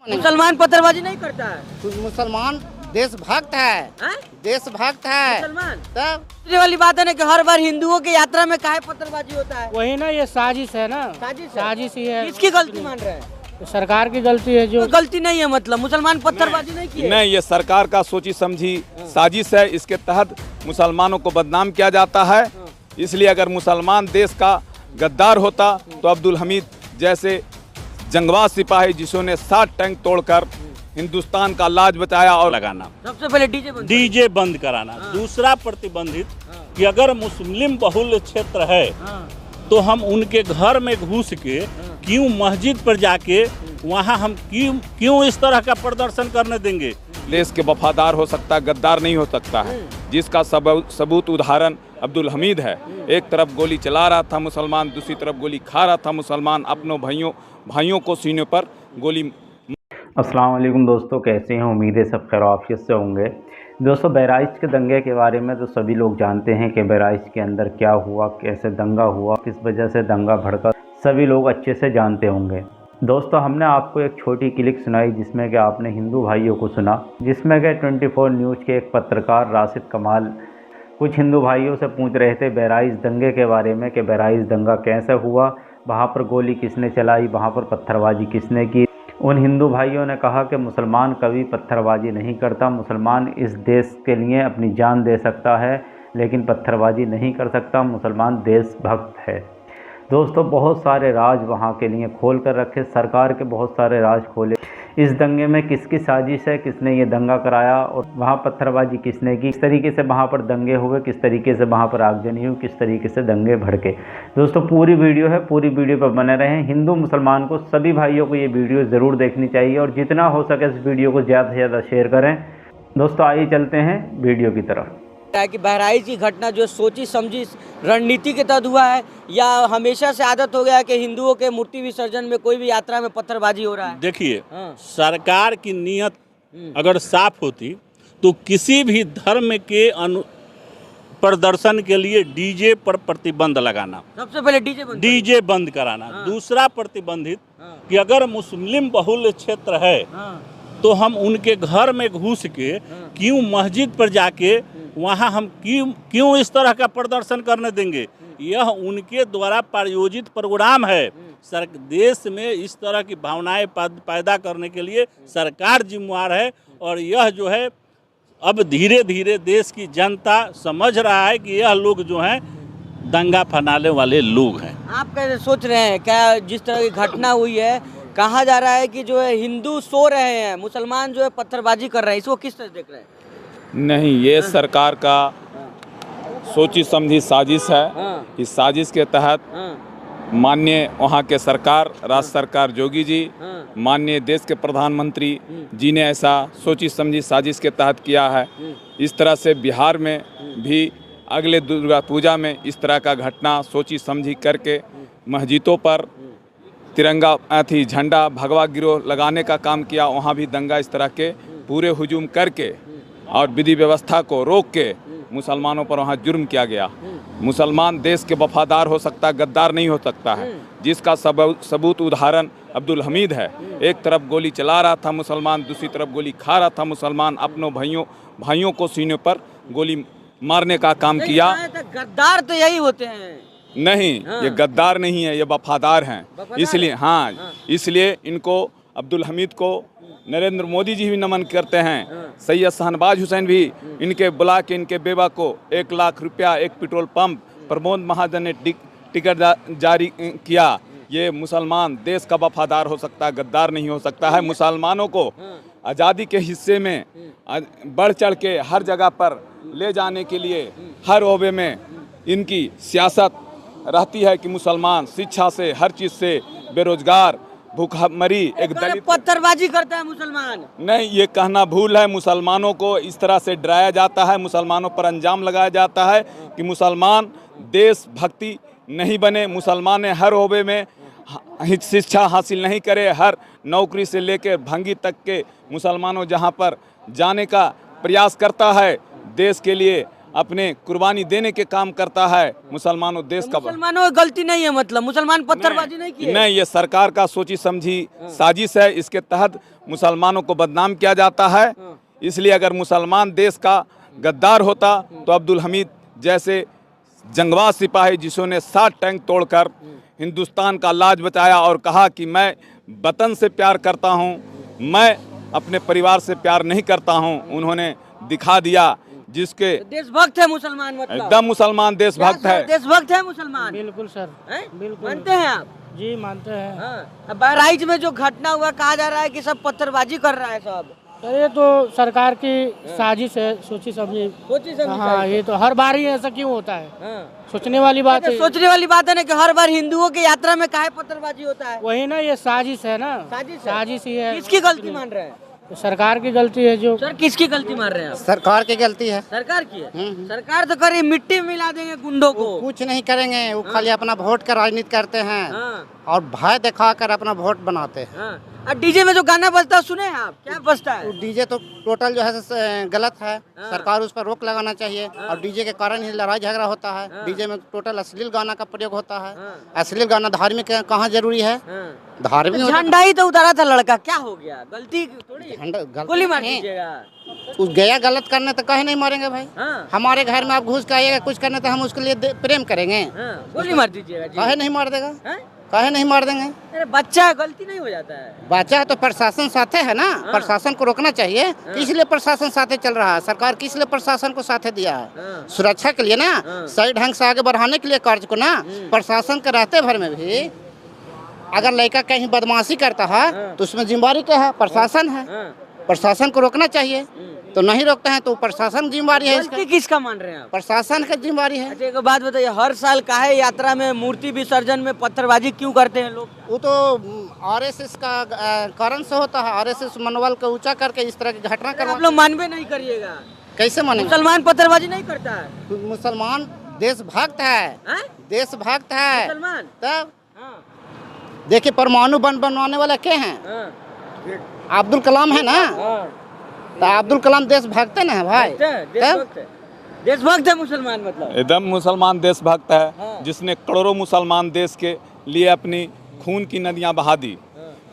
मुसलमान पत्थरबाजी नहीं करता है। मुसलमान देशभक्त है, देशभक्त है। मुसलमान तब ये वाली बात है ना कि हर बार हिंदुओं की यात्रा में काहे पत्थरबाजी होता है। वही ना, ये साजिश है ना, साजिश साजिश ही है। किसकी गलती मान रहे हैं? सरकार की गलती है। जो गलती नहीं है, मतलब मुसलमान पत्थरबाजी नहीं किए। नहीं, ये सरकार का सोची समझी साजिश है। इसके तहत मुसलमानों को बदनाम किया जाता है। इसलिए अगर मुसलमान देश का गद्दार होता तो अब्दुल हमीद जैसे जंगबाज सिपाही जिन्होंने 60 टैंक तोड़कर हिंदुस्तान का लाज बचाया और लगाना। सबसे पहले डीजे बंद कराना। दूसरा प्रतिबंधित कि अगर मुस्लिम बहुल क्षेत्र है तो हम उनके घर में घुस के क्यों मस्जिद पर जाके वहाँ हम क्यों इस तरह का प्रदर्शन करने देंगे। देश के वफादार हो सकता है, गद्दार नहीं हो सकता है, जिसका सबूत उदाहरण अब्दुल हमीद है। एक तरफ गोली चला रहा था मुसलमान, दूसरी तरफ गोली खा रहा था मुसलमान। अपनों भाइयों को सीने पर गोली। अस्सलाम वालेकुम दोस्तों, कैसे हैं? उम्मीद है सब खैर आफियत से होंगे। दोस्तों, बहराइच के दंगे के बारे में तो सभी लोग जानते हैं कि बहराइच के अंदर क्या हुआ, कैसे दंगा हुआ, किस वजह से दंगा भड़का, सभी लोग अच्छे से जानते होंगे। दोस्तों, हमने आपको एक छोटी क्लिप सुनाई जिसमें कि आपने हिंदू भाइयों को सुना, जिसमें कि 24 न्यूज़ के एक पत्रकार राशिद कमाल कुछ हिंदू भाइयों से पूछ रहे थे बहराइच दंगे के बारे में कि बहराइच दंगा कैसे हुआ, वहाँ पर गोली किसने चलाई, वहाँ पर पत्थरबाजी किसने की। उन हिंदू भाइयों ने कहा कि मुसलमान कभी पत्थरबाजी नहीं करता, मुसलमान इस देश के लिए अपनी जान दे सकता है लेकिन पत्थरबाजी नहीं कर सकता, मुसलमान देशभक्त है। दोस्तों, बहुत सारे राज वहाँ के लिए खोल कर रखे, सरकार के बहुत सारे राज खोले। इस दंगे में किसकी साजिश है, किसने ये दंगा कराया और वहाँ पत्थरबाजी किसने की, किस तरीके से वहाँ पर दंगे हुए, किस तरीके से वहाँ पर आगजनी हुई, किस तरीके से दंगे भड़के। दोस्तों, पूरी वीडियो है, पूरी वीडियो पर बने रहें। हिंदू मुसलमान को सभी भाइयों को ये वीडियो ज़रूर देखनी चाहिए और जितना हो सके इस वीडियो को ज़्यादा से ज़्यादा शेयर करें। दोस्तों, आइए चलते हैं वीडियो की तरफ। कि बहराइच की घटना जो सोची समझी रणनीति के तहत हुआ है या हमेशा से आदत हो गया है कि हिंदुओं के मूर्ति विसर्जन में कोई भी यात्रा में पत्थरबाजी हो रहा है? देखिए, सरकार की नीयत अगर साफ होती तो किसी भी धर्म के प्रदर्शन के लिए डीजे पर प्रतिबंध लगाना। सबसे पहले डीजे बंद कराना। दूसरा प्रतिबंधित कि अगर मुस्लिम बहुल क्षेत्र है तो हम उनके घर में घुस के क्यों मस्जिद पर जाके वहाँ हम क्यों इस तरह का प्रदर्शन करने देंगे। यह उनके द्वारा प्रायोजित प्रोग्राम है। देश में इस तरह की भावनाएं पैदा करने के लिए सरकार जिम्मेवार है और यह जो है अब धीरे धीरे देश की जनता समझ रहा है कि यह लोग जो हैं दंगा फैलाने वाले लोग हैं। आप कैसे सोच रहे हैं? क्या जिस तरह की घटना हुई है, कहा जा रहा है कि जो है हिंदू सो रहे हैं, मुसलमान जो है पत्थरबाजी कर रहे हैं, इसको किस तरह देख रहे हैं? नहीं, ये सरकार का सोची समझी साजिश है। इस साजिश के तहत माननीय वहाँ के सरकार, राज्य सरकार योगी जी, माननीय देश के प्रधानमंत्री जी ने ऐसा सोची समझी साजिश के तहत किया है। इस तरह से बिहार में भी अगले दुर्गा पूजा में इस तरह का घटना सोची समझी करके मस्जिदों पर तिरंगा झंडा भगवा गिरोह लगाने का काम किया। वहाँ भी दंगा इस तरह के पूरे हुजूम करके और विधि व्यवस्था को रोक के मुसलमानों पर वहाँ जुर्म किया गया। मुसलमान देश के वफादार हो सकता है, गद्दार नहीं हो सकता है, जिसका सबूत उदाहरण अब्दुल हमीद है। एक तरफ गोली चला रहा था मुसलमान, दूसरी तरफ गोली खा रहा था मुसलमान। अपनों भाइयों को सीने पर गोली मारने का काम किया। गद्दार तो यही होते हैं। नहीं, ये गद्दार नहीं है, ये वफादार हैं। इसलिए इनको अब्दुल हमीद को नरेंद्र मोदी जी भी नमन करते हैं। सैयद शहनवाज हुसैन भी इनके बुला के इनके बेवा को 1 लाख रुपया एक पेट्रोल पंप प्रमोद महाजन ने टिकट जारी किया। ये मुसलमान देश का वफादार हो सकता है, गद्दार नहीं हो सकता है। मुसलमानों को आज़ादी के हिस्से में बढ़ चढ़ के हर जगह पर ले जाने के लिए हर ओबे में इनकी सियासत रहती है कि मुसलमान शिक्षा से, हर चीज़ से बेरोजगार, भूखमरी, एक दलित पत्थरबाजी करता है मुसलमान। नहीं, ये कहना भूल है। मुसलमानों को इस तरह से डराया जाता है, मुसलमानों पर अंजाम लगाया जाता है कि मुसलमान देशभक्ति नहीं बने, मुसलमान हर ओबे में शिक्षा हासिल नहीं करे, हर नौकरी से लेकर भंगी तक के मुसलमानों जहाँ पर जाने का प्रयास करता है देश के लिए अपने कुर्बानी देने के काम करता है, मुसलमानों देश का मुसलमानों की गलती नहीं है, मतलब मुसलमान पत्थरबाजी नहीं की है। नहीं, ये सरकार का सोची समझी साजिश है। इसके तहत मुसलमानों को बदनाम किया जाता है। इसलिए अगर मुसलमान देश का गद्दार होता तो अब्दुल हमीद जैसे जंगबाज सिपाही जिन्होंने 60 टैंक तोड़कर हिंदुस्तान का लाज बचाया और कहा कि मैं वतन से प्यार करता हूं, मैं अपने परिवार से प्यार नहीं करता हूं, उन्होंने दिखा दिया। जिसके देशभक्त है मुसलमान, मतलब एकदम मुसलमान देशभक्त है। देशभक्त है मुसलमान, बिल्कुल सर, हैं? बिल्कुल मानते हैं आप? जी मानते हैं। हाँ। अब बहराइच में जो घटना हुआ, कहा जा रहा है कि सब पत्थरबाजी कर रहा है सब। तो ये तो सरकार की साजिश है, सोची समझी। सोची समझी हाँ, साजिश। ये तो हर बार ही ऐसा क्यों होता है? हाँ। सोचने वाली बात है। सोचने वाली बात है ना कि हर बार हिंदुओं की यात्रा में काहे पत्थरबाजी होता है। वही ना, ये साजिश है ना, साजिश है। साजिश ही है। किसकी गलती मान रहे हैं? तो सरकार की गलती है जो। सर किसकी गलती मान रहे हैं आप? सरकार की गलती है। सरकार की है। सरकार तो करे मिट्टी में मिला देंगे गुंडों को। कुछ नहीं करेंगे, वो खाली अपना वोट का राजनीति करते हैं हाँ। और भय दिखाकर अपना वोट बनाते हैं। हाँ। और डीजे में जो गाना बजता है सुने हैं आप? क्या बजता है? डीजे तो टोटल जो है गलत है। सरकार उस पर रोक लगाना चाहिए। और डीजे के कारण ही लड़ाई झगड़ा होता है। डीजे में टोटल अश्लील गाना का प्रयोग होता है। अश्लील गाना धार्मिक कहाँ जरूरी है? धार्मिक झंडा ही तो उतारा था लड़का, क्या हो गया? गलती थोड़ी, झंडा गोली मार नहीं। दीजिएगा। उस गया गलत करने तो कहे नहीं मारेंगे भाई। हाँ। हमारे घर में आप घुस के आइएगा कुछ करने तो हम उसके लिए प्रेम करेंगे। हाँ, गोली मार दीजिएगा जी। कहे नहीं मार देगा, हैं? कहे नहीं मार देंगे। अरे बच्चा है, गलती नहीं हो जाता है। बच्चा है तो प्रशासन साथे है ना। प्रशासन को रोकना चाहिए। इसलिए प्रशासन साथे चल रहा है। सरकार किस लिए प्रशासन को साथे दिया है? सुरक्षा के लिए ना, सही ढंग से आगे बढ़ाने के लिए कार्य को ना। प्रशासन के रहते भर में भी अगर लड़का कहीं बदमाशी करता है तो उसमें जिम्मेवारी क्या है? प्रशासन है। प्रशासन को रोकना चाहिए, तो नहीं रोकते हैं तो प्रशासन जिम्मेवारी है इसका। गलती किसका मान रहे हैं आप? प्रशासन का जिम्मेवारी है। अच्छा एक बात बताइए, हर साल काहे यात्रा में मूर्ति विसर्जन में पत्थरबाजी क्यों करते हैं लोग? वो तो आरएसएस का कारण से होता है। आरएसएस मनोबल को ऊंचा करके इस तरह की घटना करवा। आप लोग मानवे नहीं करिएगा। कैसे मानेंगे? मुसलमान पत्थरबाजी नहीं करता है। मुसलमान देशभक्त है। हैं? देशभक्त है। मुसलमान। तब हाँ। देखिए परमाणु बम बनवाने वाला क्या है? हाँ। अब्दुल कलाम है ना। हाँ। तो अब्दुल कलाम देशभक्त है ना भाई। देशभक्त है। देशभक्त है मुसलमान, मतलब एकदम मुसलमान देशभक्त है। हाँ। जिसने करोड़ों मुसलमान देश के लिए अपनी खून की नदियां बहा दी।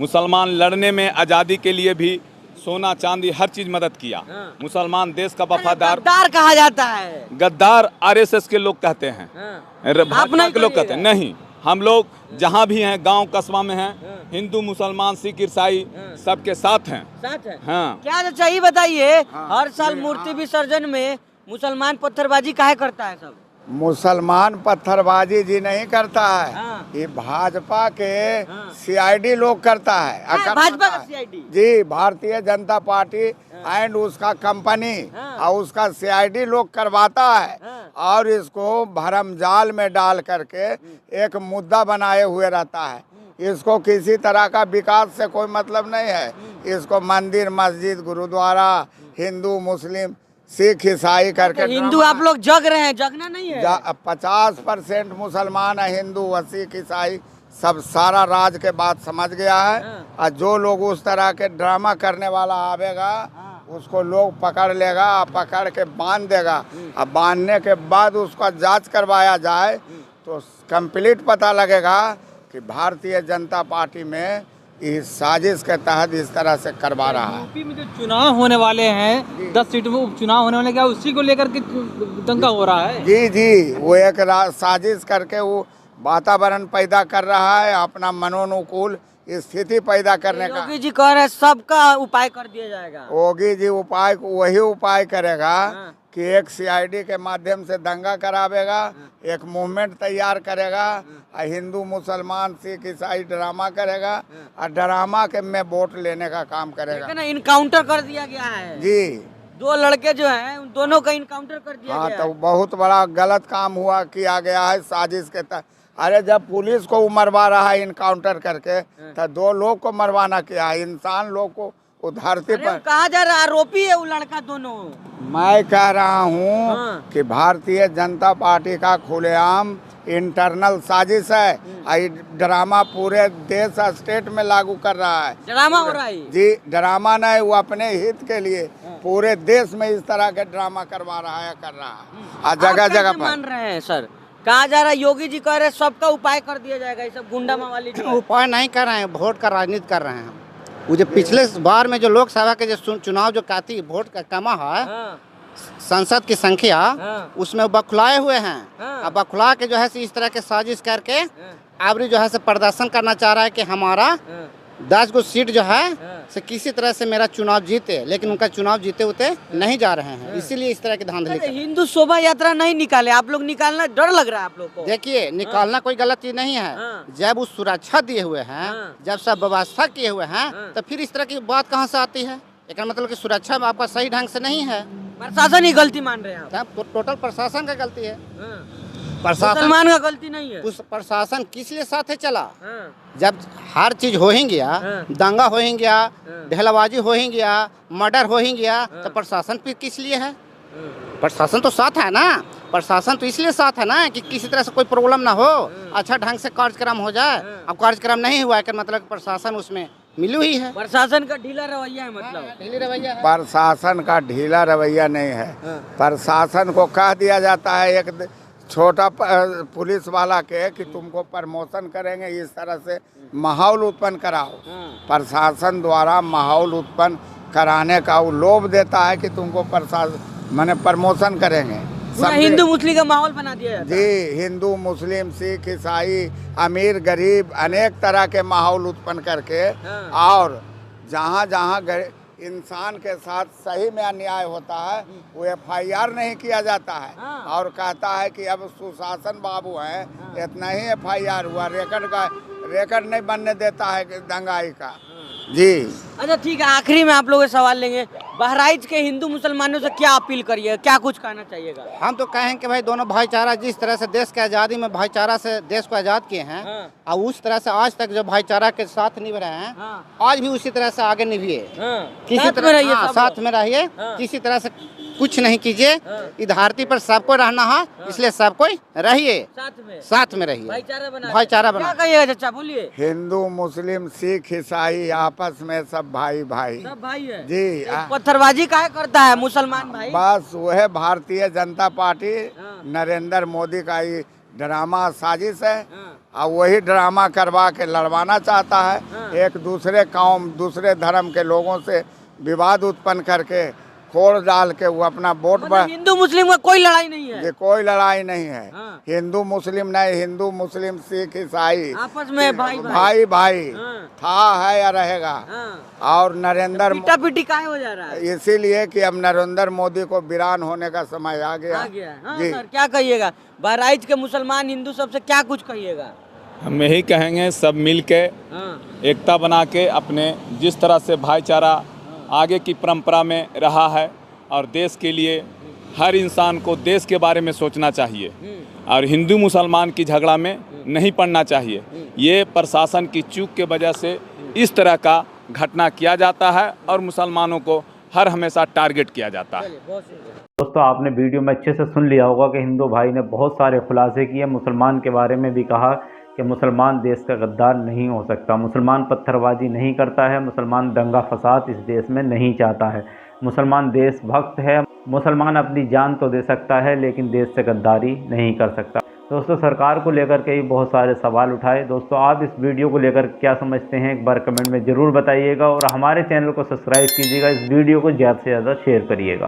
मुसलमान लड़ने में आज़ादी के लिए भी सोना चांदी हर चीज मदद किया। मुसलमान देश का वफादार। गद्दार कहा जाता है। गद्दार आरएसएस के लोग कहते हैं। आप भाजपा नहीं के लोग कहते हैं। करिएगा। नहीं, हम लोग जहाँ भी हैं, गांव कस्बा में हैं, हिंदू मुसलमान सिख ईसाई सबके साथ हैं। साथ है। हाँ। क्या अच्छा ये बताइए, हर साल मूर्ति विसर्जन में मुसलमान पत्थरबाजी काहे करता है सब? मुसलमान पत्थरबाजी जी नहीं करता है। हाँ। ये भाजपा के सीआईडी लोग करता है। भाजपा का CID? Ji, Bharatiya Janata party and उसका कंपनी और उसका सीआईडी लोग करवाता है। और इसको भरम जाल में डाल करके एक मुद्दा बनाए हुए रहता है। इसको किसी तरह का विकास से कोई मतलब नहीं है। इसको मंदिर मस्जिद गुरुद्वारा हिंदू मुस्लिम सिख ईसाई करके हिंदू आप लोग जग रहे हैं, जगना नहीं है। 50% मुसलमान है, हिंदू व सिख ईसाई सब सारा राज के बात समझ गया है। और जो लोग उस तरह के ड्रामा करने वाला आवेगा उसको लोग पकड़ लेगा, पकड़ के बांध देगा। अब बांधने के बाद उसका जांच करवाया जाए तो कंप्लीट पता लगेगा कि भारतीय जनता पार्टी में इस साजिश के तहत इस तरह से करवा रहा है। यूपी में जो चुनाव होने वाले हैं, 10 सीटों में उपचुनाव होने वाले, क्या उसी को लेकर के दंगा हो रहा है? जी जी, वो एक साजिश करके वो वातावरण पैदा कर रहा है, अपना मनोनुकूल स्थिति पैदा करने का। योगी जी कह रहे हैं सबका उपाय कर दिया जाएगा। योगी जी वही उपाय करेगा कि एक सीआईडी के माध्यम से दंगा करावेगा, एक मूवमेंट तैयार करेगा, हिंदू मुसलमान सिख ईसाई ड्रामा करेगा और ड्रामा के में वोट लेने का काम करेगा। ना इनकाउंटर कर दिया गया है जी, 2 लड़के जो हैं उन दोनों का इनकाउंटर कर दिया हाँ, गया तो बहुत बड़ा गलत काम हुआ किया गया है साजिश के तहत। अरे जब पुलिस को वो मरवा रहा है इनकाउंटर करके, तो 2 लोग को मरवाना क्या है? इंसान लोग को वो धरती पर कहा जा रहा आरोपी है वो लड़का दोनों। मैं कह रहा हूँ कि भारतीय जनता पार्टी का खुलेआम इंटरनल साजिश है। ये ड्रामा पूरे देश और स्टेट में लागू कर रहा है। ड्रामा हो रहा है ये। जी, ड्रामा नहीं, वो अपने हित के लिए पूरे देश में इस तरह के ड्रामा करवा रहा है, कर रहा है। और जगह जगह पर मान रहे हैं सर, कहा जा रहा है योगी जी कह रहे हैं सबका उपाय कर दिया जाएगा, ये सब गुंडा मवाली जो है। उपाय नहीं कर रहे हैं, वोट का राजनीति कर रहे हैं। वो जो पिछले बार में जो लोकसभा के जो चुनाव जो काती वोट का कमा है, हाँ, संसद की संख्या हाँ, उसमें बखुलाए हुए हैं। हाँ। अब बखुला के जो है इस तरह के साजिश करके आबरी जो है से प्रदर्शन करना चाह रहा है कि हमारा हाँ, 10 गो सीट जो है हाँ। से किसी तरह से मेरा चुनाव जीते, लेकिन उनका चुनाव जीते उते नहीं जा रहे हैं। इसीलिए इस तरह की धांधली अरे हिंदू शोभा यात्रा नहीं निकाले, आप लोग निकालना डर लग रहा है आप लोग को। देखिए, निकालना कोई गलत चीज नहीं है। हाँ। जब वो सुरक्षा दिए हुए हैं, हाँ। जब सब व्यवस्था किए हुए हैं, हाँ। तो फिर इस तरह की बात कहाँ से आती है? एक मतलब कि सुरक्षा में आपका सही ढंग से नहीं है, प्रशासन ही गलती मान रहे हैं आप। तब तो टोटल प्रशासन का गलती है। हाँ। प्रशासन मुसलमान का गलती नहीं है। उस प्रशासन किस लिए साथ चला? हाँ, जब हर चीज हो ही गया, हाँ। दंगा हो ही गया, हाँ। ढेलाबाजी हो ही गया, मर्डर हो ही गया, तो प्रशासन फिर किस लिए है? हाँ। प्रशासन तो साथ है ना। प्रशासन तो इसलिए साथ है ना कि किसी तरह से कोई प्रॉब्लम ना हो, अच्छा ढंग से कार्यक्रम हो जाए। अब कार्यक्रम नहीं हुआ है, मतलब प्रशासन उसमें मिली हुई है। प्रशासन का ढीला रवैया है, मतलब ढीली रवैया है। प्रशासन का ढीला रवैया नहीं है। प्रशासन को कह दिया जाता है एक छोटा पुलिस वाला के कि तुमको प्रमोशन करेंगे, इस तरह से माहौल उत्पन्न कराओ। प्रशासन द्वारा माहौल उत्पन्न कराने का वो लोभ देता है कि तुमको प्रशासन माने प्रमोशन करेंगे। पूरा हिंदू मुस्लिम का माहौल बना दिया जाता है। जी, हिंदू मुस्लिम सिख ईसाई अमीर गरीब अनेक तरह के माहौल उत्पन्न करके, और जहाँ जहाँ इंसान के साथ सही में अन्याय होता है वो FIR नहीं किया जाता है, और कहता है कि अब सुशासन बाबू हैं, इतना ही FIR हुआ, रेकर्ड नहीं बनने देता है दंगाई का। जी, अच्छा ठीक है, आखिरी में आप लोग ये सवाल लेंगे, बहराइच के हिंदू मुसलमानों से क्या अपील करिएगा, क्या कुछ कहना चाहिएगा? हम तो कहें कि भाई दोनों भाईचारा जिस तरह से देश के आज़ादी में भाईचारा से देश को आज़ाद किए हैं, और उस तरह से आज तक जो भाईचारा के साथ निभ रहे हैं, आज भी उसी तरह से आगे निभिए। किसी तरह साथ में रहिए, किसी तरह से कुछ नहीं कीजिए। इस धरती पर सबको रहना है, इसलिए सबको रहिए, साथ में रहिए, भाईचारा बना। क्या कहिएगा चाचा, बोलिए। हिंदू मुस्लिम सिख ईसाई आपस में सब भाई भाई सब भाई है जी। पत्थरबाजी काहे करता है मुसलमान भाई? बस वह भारतीय जनता पार्टी नरेंद्र मोदी का ये ड्रामा साजिश है, और वही ड्रामा करवा के लड़वाना चाहता है। एक दूसरे कौम दूसरे धर्म के लोगों से विवाद उत्पन्न करके खोड़ डाल के वो अपना वोट मतलब हिंदू मुस्लिम का कोई लड़ाई नहीं है। ये कोई लड़ाई नहीं है। हिंदू मुस्लिम नहीं, हिंदू मुस्लिम सिख ईसाई आपस में भाई भाई भाई था है या रहेगा। और नरेंद्र पीटा पीटी काहे हो जा रहा है? इसीलिए कि अब नरेंद्र मोदी को वीरान होने का समय आ गया। जी सर, क्या कहिएगा बहराइच के मुसलमान हिंदू सबसे क्या कुछ कहिएगा? हम यही कहेंगे सब मिल के एकता बना के अपने जिस तरह से भाईचारा आगे की परंपरा में रहा है, और देश के लिए हर इंसान को देश के बारे में सोचना चाहिए, और हिंदू मुसलमान की झगड़ा में नहीं पड़ना चाहिए। ये प्रशासन की चूक के वजह से इस तरह का घटना किया जाता है, और मुसलमानों को हर हमेशा टारगेट किया जाता है। दोस्तों, आपने वीडियो में अच्छे से सुन लिया होगा कि हिंदू भाई ने बहुत सारे खुलासे किए। मुसलमान के बारे में भी कहा कि मुसलमान देश का गद्दार नहीं हो सकता, मुसलमान पत्थरबाजी नहीं करता है, मुसलमान दंगा फसाद इस देश में नहीं चाहता है, मुसलमान देशभक्त है, मुसलमान अपनी जान तो दे सकता है लेकिन देश से गद्दारी नहीं कर सकता। दोस्तों, सरकार को लेकर के भी बहुत सारे सवाल उठाए। दोस्तों, आप इस वीडियो को लेकर क्या समझते हैं एक बार कमेंट में ज़रूर बताइएगा, और हमारे चैनल को सब्सक्राइब कीजिएगा, इस वीडियो को ज़्यादा से ज़्यादा शेयर करिएगा।